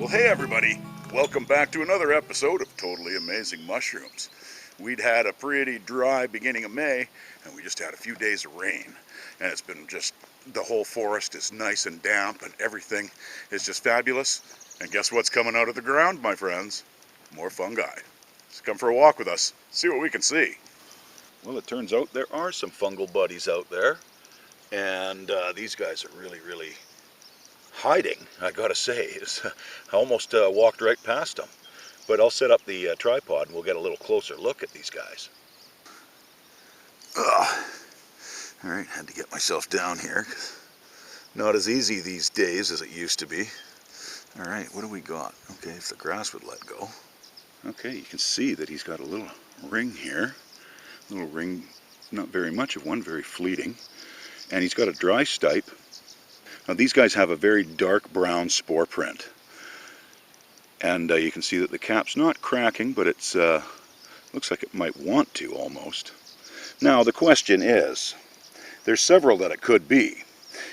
Well, hey everybody, welcome back to another episode of Totally Amazing Mushrooms. We'd had a pretty dry beginning of May, and we just had a few days of rain. And it's been just, the whole forest is nice and damp, and everything is just fabulous. And guess what's coming out of the ground, my friends? More fungi. So come for a walk with us, see what we can see. Well, it turns out there are some fungal buddies out there, and these guys are really hiding, I gotta say. I almost walked right past them. But I'll set up the tripod and we'll get a little closer look at these guys. Alright, had to get myself down here. Not as easy these days as it used to be. Alright, what do we got? Okay, if the grass would let go. Okay, you can see that he's got a little ring here. A little ring, not very much of one, very fleeting. And he's got a dry stipe. Now these guys have a very dark brown spore print. And you can see that the cap's not cracking, but it's looks like it might want to almost. Now the question is, there's several that it could be.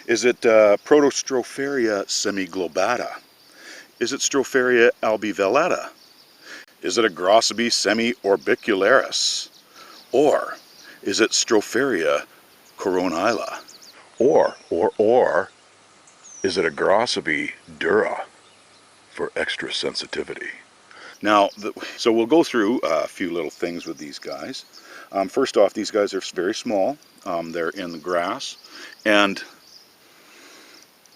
Is it Protostropharia semiglobata? Is it Stropharia albivellata? Is it Inosabe semi-orbicularis? Or is it Stropharia coronilla? Or is it Inosabe dura for extra sensitivity? Now, so we'll go through a few little things with these guys. First off, these guys are very small. They're in the grass. And,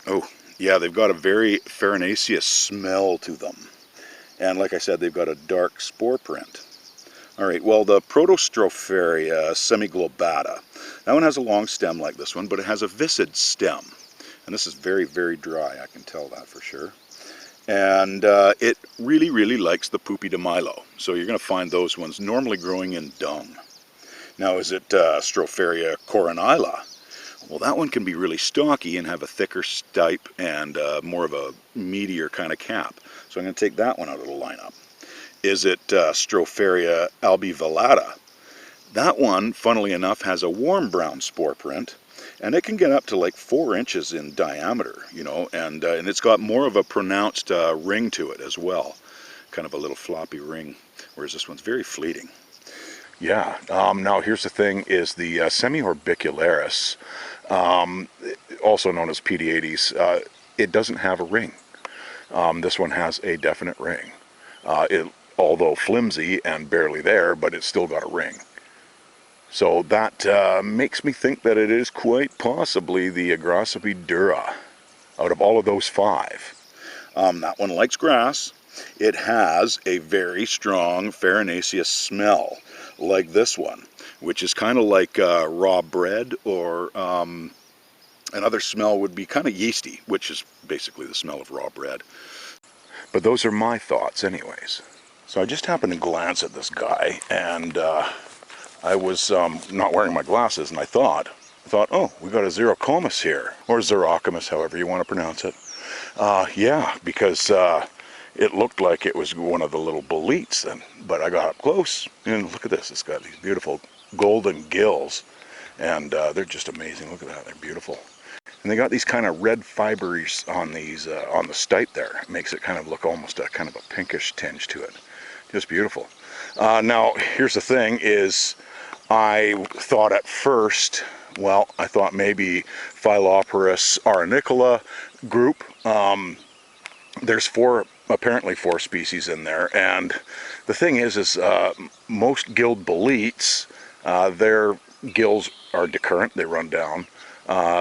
oh, yeah, they've got a very farinaceous smell to them. And like I said, they've got a dark spore print. All right, well, the Protostropharia semiglobata, that one has a long stem like this one, but it has a viscid stem. And this is very dry, I can tell that for sure. And it really likes the Pupi de Milo. So you're going to find those ones normally growing in dung. Now, is it Stropharia coronilla? Well, that one can be really stocky and have a thicker stipe and more of a meatier kind of cap. So I'm going to take that one out of the lineup. Is it Stropharia albivellata? That one, funnily enough, has a warm brown spore print. And it can get up to like 4 inches in diameter, you know, and it's got more of a pronounced ring to it as well. Kind of a little floppy ring, whereas this one's very fleeting. Yeah, now here's the thing, is the semi-orbicularis, also known as P80s, it doesn't have a ring. This one has a definite ring. Although flimsy and barely there, but it's still got a ring. So that makes me think that it is quite possibly the Inosabe dura out of all of those 5. That one likes grass. It has a very strong farinaceous smell, like this one, which is kind of like raw bread, or another smell would be kind of yeasty, which is basically the smell of raw bread. But those are my thoughts anyways. So I just happened to glance at this guy, and I was not wearing my glasses, and I thought, oh, we got a Xerocomus here, or Xerocomus, however you want to pronounce it. Yeah, because it looked like it was one of the little boletes, but I got up close, and look at this. It's got these beautiful golden gills, and they're just amazing. Look at that, they're beautiful. And they got these kind of red fibers on these on the stipe there. It makes it kind of look almost a kind of a pinkish tinge to it. Just beautiful. Now, here's the thing is, I thought at first, well, I thought maybe Phylloporus auricula group. There's apparently four species in there, and the thing is most gilled boletes, their gills are decurrent, they run down.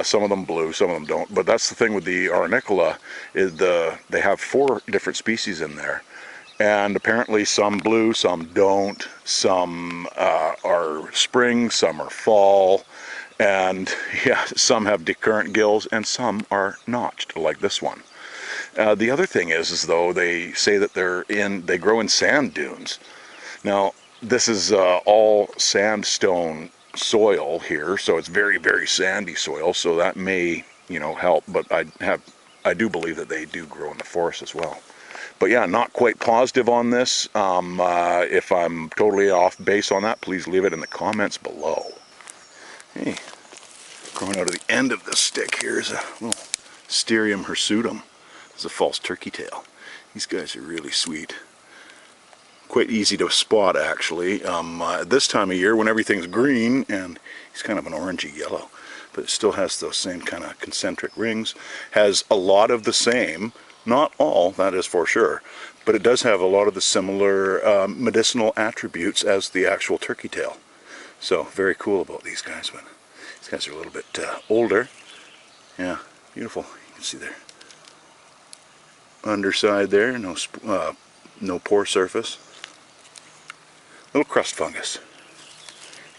Some of them blue, some of them don't. But that's the thing with the auricula, is they have 4 different species in there. And apparently some blue, some don't, some are spring, some are fall, and yeah, some have decurrent gills and some are notched, like this one. The other thing is though, they say that they grow in sand dunes. Now, this is all sandstone soil here, so it's very sandy soil, so that may, you know, help, but I do believe that they do grow in the forest as well. But yeah, not quite positive on this. If I'm totally off base on that, please leave it in the comments below. Hey, growing out of the end of the stick here is a little Sterium hirsutum. It's a false turkey tail. These guys are really sweet. Quite easy to spot, actually. At this time of year when everything's green, and he's kind of an orangey yellow, but it still has those same kind of concentric rings. Has a lot of the same, not all, that is for sure, but it does have a lot of the similar medicinal attributes as the actual turkey tail. So very cool about these guys. But these guys are a little bit older. Yeah, beautiful. You can see their underside there, no pore surface. Little crust fungus.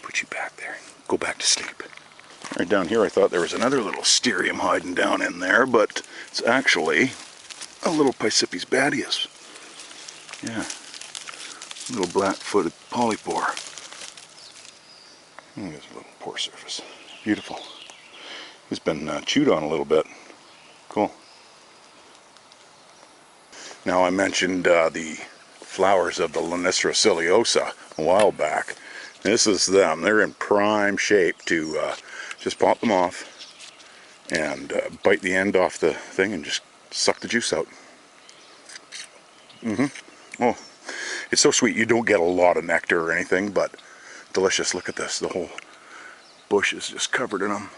Put you back there. Go back to sleep. Right down here I thought there was another little Sterium hiding down in there, but it's actually a little Picipes badius. Yeah. Little Blackfooted Polypore. There's a little pore surface. Beautiful. It's been chewed on a little bit. Cool. Now I mentioned the flowers of the Lenosiliosa a while back. This is them. They're in prime shape to just pop them off and bite the end off the thing and just suck the juice out. Oh, it's so sweet. You don't get a lot of nectar or anything, but delicious. Look at this. The whole bush is just covered in them.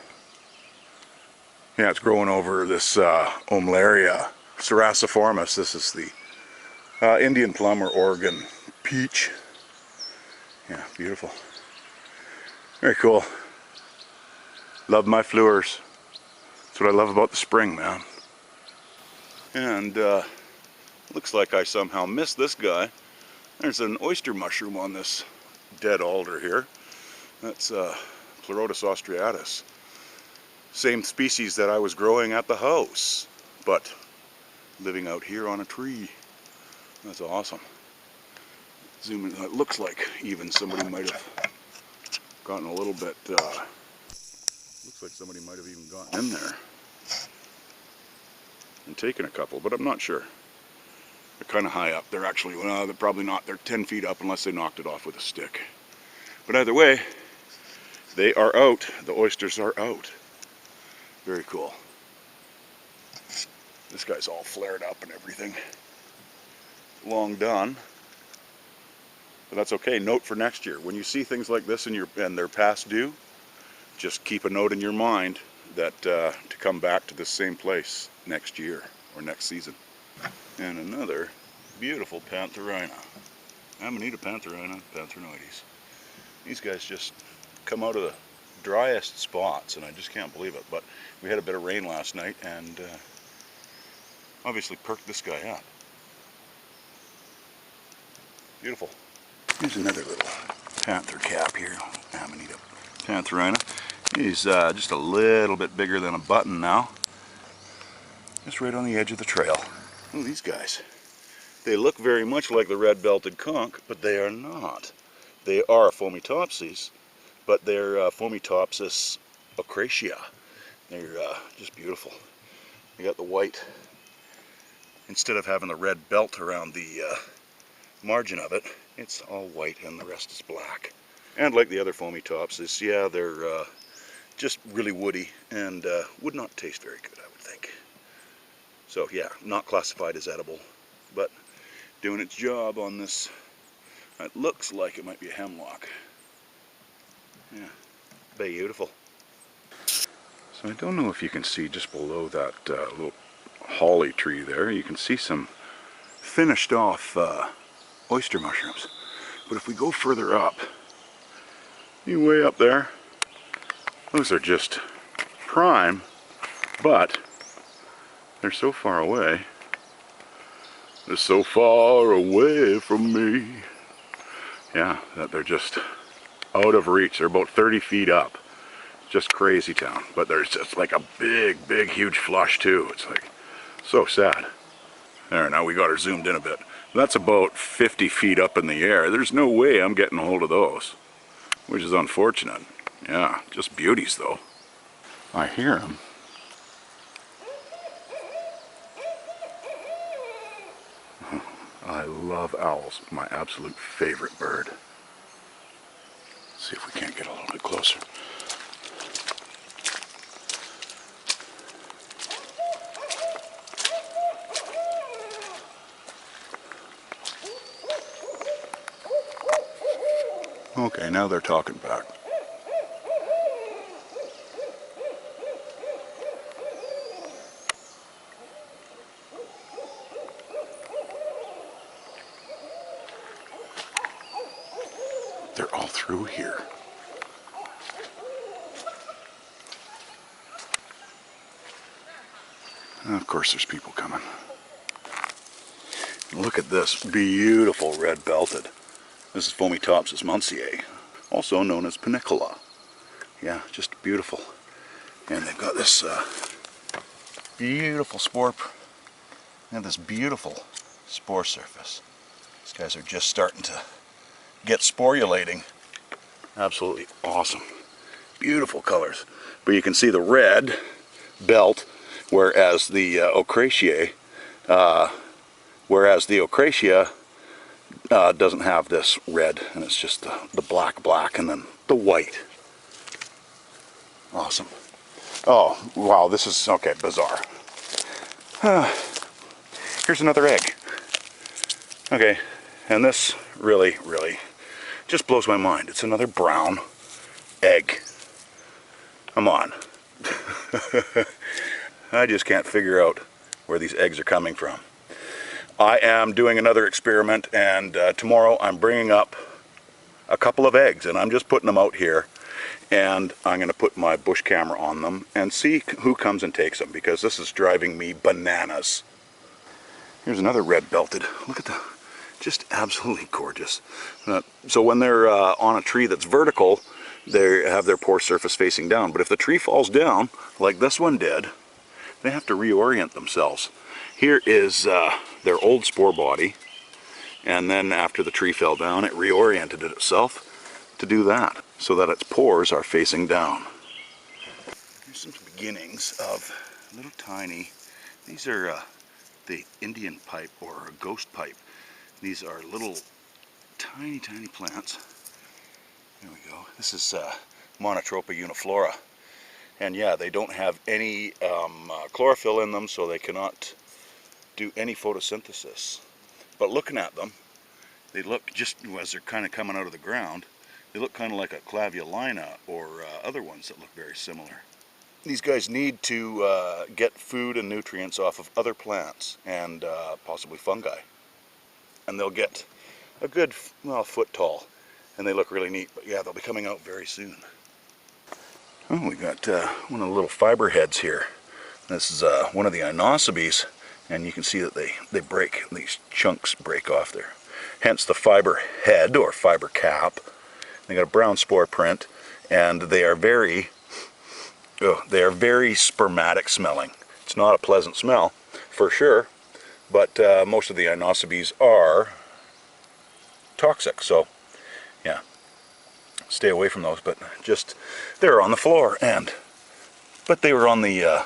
Yeah, it's growing over this Omlaria cerasiformis. This is the Indian plum or Oregon peach. Yeah, beautiful. Very cool. Love my flowers. That's what I love about the spring, man. And looks like I somehow missed this guy. There's an oyster mushroom on this dead alder here. That's Pleurotus austriatus. Same species that I was growing at the house, but living out here on a tree. That's awesome. Zoom in. It looks like even somebody might have gotten a little bit, looks like somebody might have even gotten in there and taken a couple, but I'm not sure. They're kind of high up. They're actually, well, they're probably not. They're 10 feet up unless they knocked it off with a stick. But either way, they are out. The oysters are out. Very cool. This guy's all flared up and everything. Long done. But that's okay. Note for next year. When you see things like this and they're past due, just keep a note in your mind that to come back to the same place next year or next season. And another beautiful Pantherina. Amanita Pantherina, Pantherinoides. These guys just come out of the driest spots, and I just can't believe it. But we had a bit of rain last night, and obviously perked this guy up. Beautiful. Here's another little panther cap here, Amanita Pantherina. He's just a little bit bigger than a button now. Just right on the edge of the trail. Oh, these guys. They look very much like the red-belted conch, but they are not. They are Fomytopsis, but they're Fomytopsis occasia. They're just beautiful. They got the white, instead of having the red belt around the margin of it, it's all white and the rest is black. And like the other Fomytopsis, yeah, they're just really woody and would not taste very good, I would think. So yeah, not classified as edible, but doing its job on this. It looks like it might be a hemlock. Yeah, beautiful. So I don't know if you can see just below that little holly tree there, you can see some finished off oyster mushrooms. But if we go further up, way up there, those are just prime, but they're so far away. They're so far away from me. Yeah, that they're just out of reach. They're about 30 feet up. Just crazy town. But there's just like a big, huge flush too. It's like so sad. There, now we got her zoomed in a bit. That's about 50 feet up in the air. There's no way I'm getting a hold of those, which is unfortunate. Yeah, just beauties though. I hear them. I love owls. My absolute favorite bird. Let's see if we can't get a little bit closer. Okay, now they're talking back. They're all through here. And of course there's people coming. Look at this beautiful red belted. This is Fomytopsis muncier, also known as panicola. Yeah, just beautiful. And they've got this beautiful spore. They have this beautiful spore surface. These guys are just starting to get sporulating. Absolutely awesome. Beautiful colors. But you can see the red belt, whereas the occasia doesn't have this red, and it's just the black and then the white. Awesome. Oh, wow, this is, okay, bizarre. Here's another egg. Okay, and this really just blows my mind. It's another brown egg. Come on. I just can't figure out where these eggs are coming from. I am doing another experiment, and tomorrow I'm bringing up a couple of eggs, and I'm just putting them out here, and I'm going to put my bush camera on them and see who comes and takes them, because this is driving me bananas. Here's another red belted. Look at the, just absolutely gorgeous. So when they're on a tree that's vertical, they have their pore surface facing down, but if the tree falls down, like this one did, they have to reorient themselves. Here is their old spore body, and then after the tree fell down, it reoriented itself to do that, so that its pores are facing down. Here's some beginnings of little tiny, these are the Indian pipe or a ghost pipe. These are little tiny plants. There we go. This is Monotropa uniflora. And yeah, they don't have any chlorophyll in them, so they cannot do any photosynthesis. But looking at them, they look, just as they're kind of coming out of the ground, they look kind of like a clavulina or other ones that look very similar. These guys need to get food and nutrients off of other plants and possibly fungi. And they'll get a good, well, foot tall, and they look really neat. But yeah, they'll be coming out very soon. Oh, we got one of the little fiber heads here. This is one of the Inosabes, and you can see that they break, these chunks break off there. Hence the fiber head or fiber cap. They got a brown spore print, and they are very spermatic smelling. It's not a pleasant smell, for sure, but most of the Inosabes are toxic, so yeah, stay away from those. But just, they're on the floor, but they were on the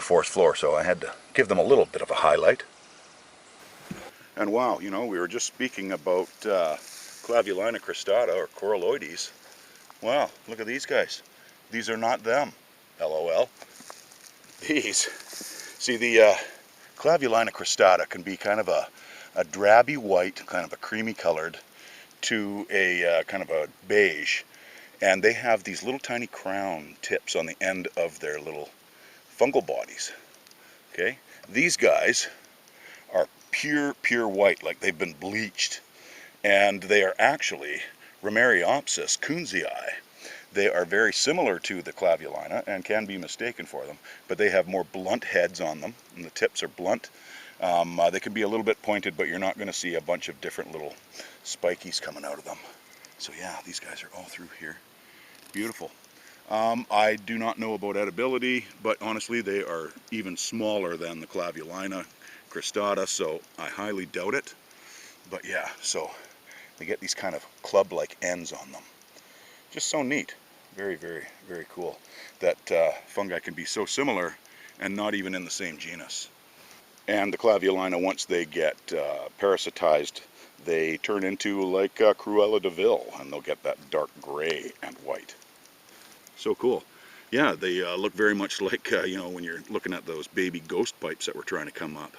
fourth floor, so I had to give them a little bit of a highlight. And wow, you know, we were just speaking about Clavulina cristata or coralloides. Wow, look at these guys. These are not them, LOL. These, see, the Clavulina cristata can be kind of a drabby white, kind of a creamy colored, to a kind of a beige. And they have these little tiny crown tips on the end of their little fungal bodies. Okay, these guys are pure white, like they've been bleached. And they are actually Fomytopsis kunzii. They are very similar to the Clavulina and can be mistaken for them, but they have more blunt heads on them, and the tips are blunt. They can be a little bit pointed, but you're not going to see a bunch of different little spikies coming out of them. So yeah, these guys are all through here. Beautiful. I do not know about edibility, but honestly they are even smaller than the Clavulina cristata, so I highly doubt it. But yeah, so they get these kind of club-like ends on them. Just so neat. Very cool that fungi can be so similar and not even in the same genus. And the Clavulina, once they get parasitized, they turn into like Cruella de Vil, and they'll get that dark gray and white. So cool. Yeah, they look very much like, you know, when you're looking at those baby ghost pipes that were trying to come up.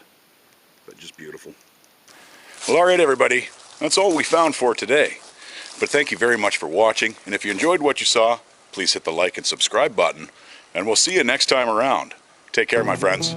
But just beautiful. Well, alright everybody, That's all we found for today. But thank you very much for watching, and if you enjoyed what you saw, please hit the like and subscribe button, and we'll see you next time around. Take care, my friends.